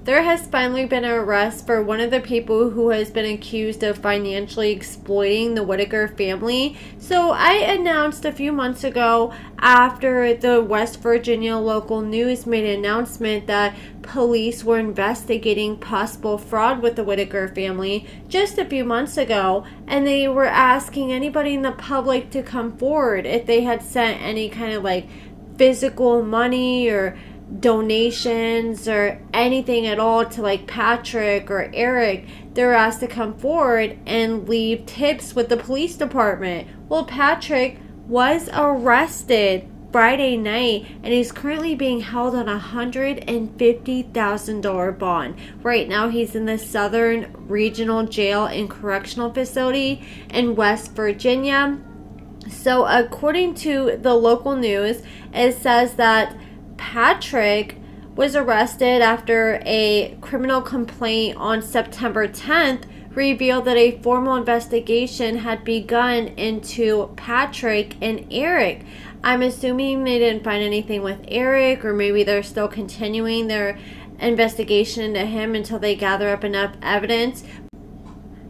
There has finally been an arrest for one of the people who has been accused of financially exploiting the Whittaker family. So I announced a few months ago, after the West Virginia local news made an announcement that police were investigating possible fraud with the Whittaker family just a few months ago, and they were asking anybody in the public to come forward if they had sent any kind of like physical money or donations or anything at all to like Patrick or Eric. They're asked to come forward and leave tips with the police department. Well, Patrick was arrested Friday night and he's currently being held on a $150,000 bond. Right now he's in the Southern Regional Jail and Correctional Facility in West Virginia. So according to the local news, it says that Patrick was arrested after a criminal complaint on September 10th revealed that a formal investigation had begun into Patrick and Eric. I'm assuming they didn't find anything with Eric, or maybe they're still continuing their investigation into him until they gather up enough evidence.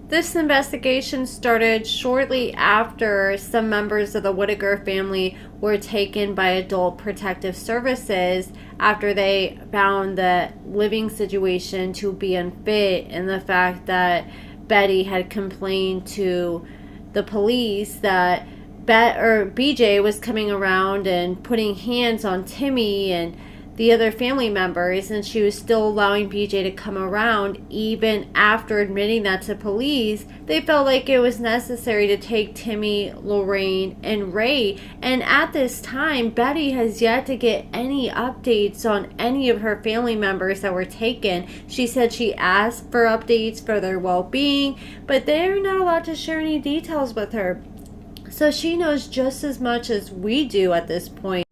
This investigation started shortly after some members of the Whittaker family were taken by Adult Protective Services after they found the living situation to be unfit, and the fact that Betty had complained to the police that BJ was coming around and putting hands on Timmy and the other family members, and she was still allowing BJ to come around even after admitting that to police. They felt like it was necessary to take Timmy, Lorraine, and Ray. And at this time, Betty has yet to get any updates on any of her family members that were taken. She said she asked for updates for their well-being, but they're not allowed to share any details with her. So she knows just as much as we do at this point.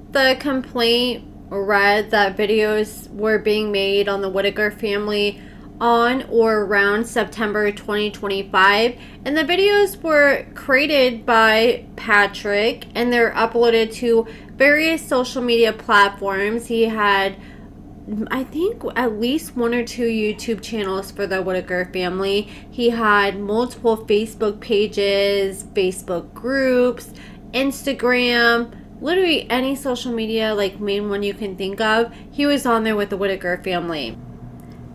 The complaint read that videos were being made on the Whittaker family on or around September 2025, and the videos were created by Patrick and they're uploaded to various social media platforms. He had, I think, at least one or two YouTube channels for the Whittaker family. He had multiple Facebook pages, Facebook groups, Instagram, literally any social media, like main one you can think of. He was on there with the Whittaker family.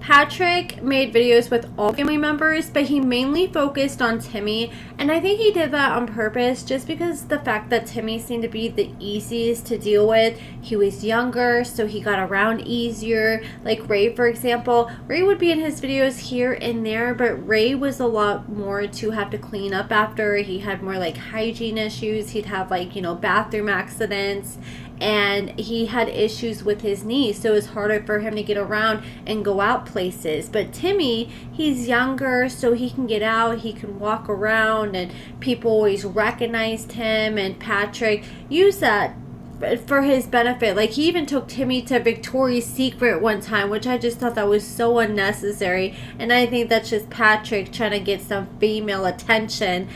Patrick made videos with all family members, but he mainly focused on Timmy, and I think he did that on purpose just because the fact that Timmy seemed to be the easiest to deal with. He was younger, so he got around easier. Like Ray, for example, Ray would be in his videos here and there, but Ray was a lot more to have to clean up after. He had more like hygiene issues. He'd have like, bathroom accidents, and he had issues with his knees, so it was harder for him to get around and go out places. But Timmy, he's younger, so he can get out, he can walk around, and people always recognized him, and Patrick used that for his benefit. Like, he even took Timmy to Victoria's Secret one time, which I just thought that was so unnecessary, and I think that's just Patrick trying to get some female attention.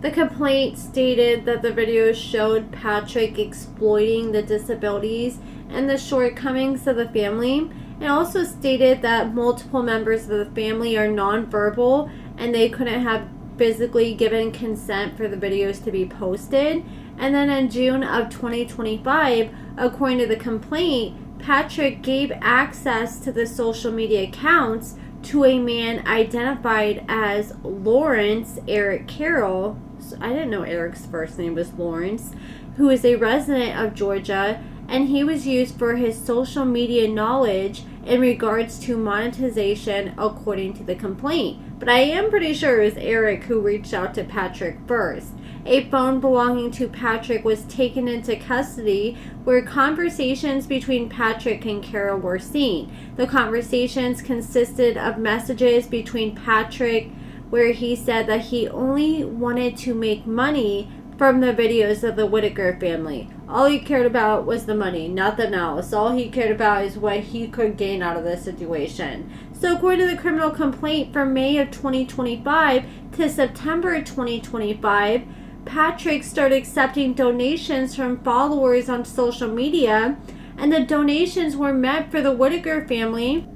The complaint stated that the videos showed Patrick exploiting the disabilities and the shortcomings of the family. It also stated that multiple members of the family are nonverbal and they couldn't have physically given consent for the videos to be posted. And then in June of 2025, according to the complaint, Patrick gave access to the social media accounts to a man identified as Lawrence Eric Carroll. I didn't know Eric's first name was Lawrence, who is a resident of Georgia, and he was used for his social media knowledge in regards to monetization, according to the complaint. But I am pretty sure it was Eric who reached out to Patrick first. A phone belonging to Patrick was taken into custody, where conversations between Patrick and Carol were seen. The conversations consisted of messages between Patrick where he said that he only wanted to make money from the videos of the Whittaker family. All he cared about was the money, nothing else. All he cared about is what he could gain out of the situation. So according to the criminal complaint, from May of 2025 to September 2025, Patrick started accepting donations from followers on social media, and the donations were meant for the Whittaker family.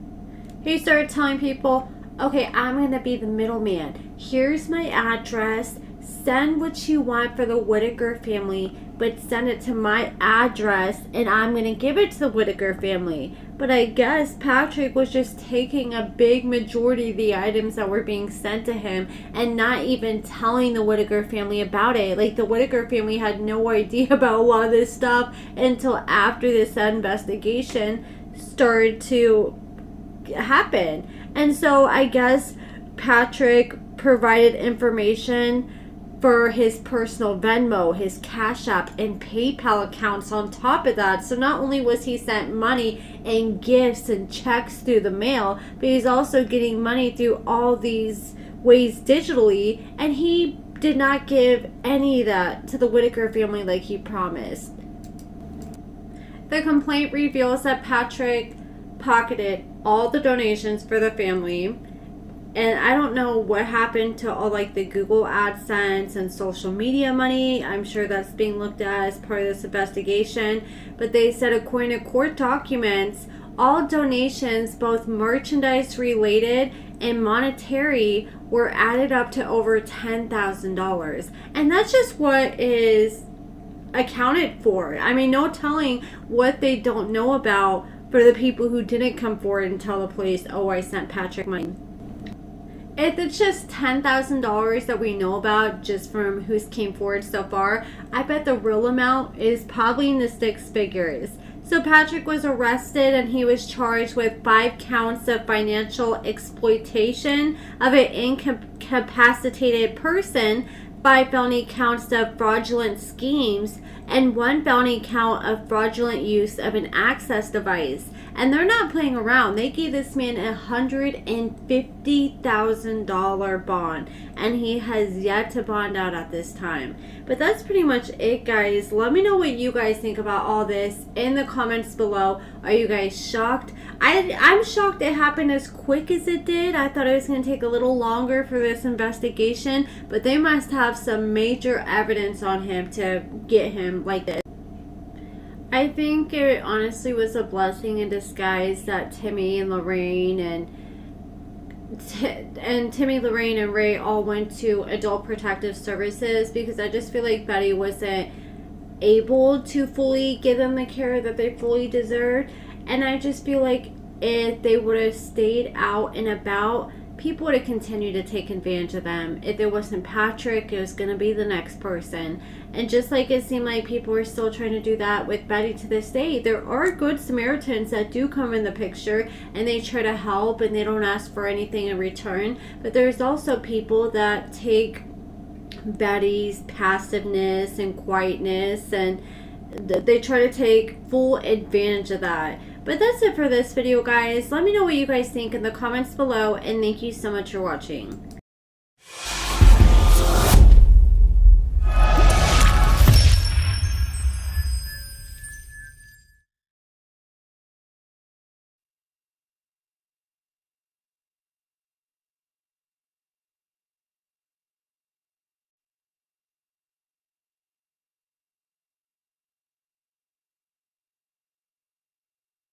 He started telling people, okay, I'm going to be the middleman. Here's my address. Send what you want for the Whittaker family, but send it to my address and I'm going to give it to the Whittaker family. But I guess Patrick was just taking a big majority of the items that were being sent to him and not even telling the Whittaker family about it. Like, the Whittaker family had no idea about a lot of this stuff until after this investigation started to happen. And so I guess Patrick provided information for his personal Venmo, his Cash App, and PayPal accounts on top of that. So not only was he sent money and gifts and checks through the mail, but he's also getting money through all these ways digitally, and he did not give any of that to the Whittaker family like he promised. The complaint reveals that Patrick pocketed all the donations for the family. And I don't know what happened to all like the Google AdSense and social media money. I'm sure that's being looked at as part of this investigation. But they said, according to court documents, all donations, both merchandise related and monetary, were added up to over $10,000. And that's just what is accounted for. I mean, no telling what they don't know about for the people who didn't come forward and tell the police, oh, I sent Patrick money. If it's just $10,000 that we know about just from who's came forward so far, I bet the real amount is probably in the six figures. So Patrick was arrested and he was charged with 5 counts of financial exploitation of an incapacitated person, 5 felony counts of fraudulent schemes, and 1 felony count of fraudulent use of an access device. And they're not playing around. They gave this man a $150,000 bond, and he has yet to bond out at this time. But that's pretty much it, guys. Let me know what you guys think about all this in the comments below. Are you guys shocked? I'm shocked it happened as quick as it did. I thought it was going to take a little longer for this investigation, but they must have some major evidence on him to get him like this. I think it honestly was a blessing in disguise that Timmy, Lorraine, and Ray all went to Adult Protective Services, because I just feel like Betty wasn't able to fully give them the care that they fully deserved. And I just feel like if they would have stayed out and about, people would have continued to take advantage of them. If it wasn't Patrick, it was going to be the next person. And just like it seemed like people were still trying to do that with Betty to this day, there are good Samaritans that do come in the picture and they try to help and they don't ask for anything in return. But there's also people that take Betty's passiveness and quietness and they try to take full advantage of that. But that's it for this video, guys. Let me know what you guys think in the comments below, and thank you so much for watching.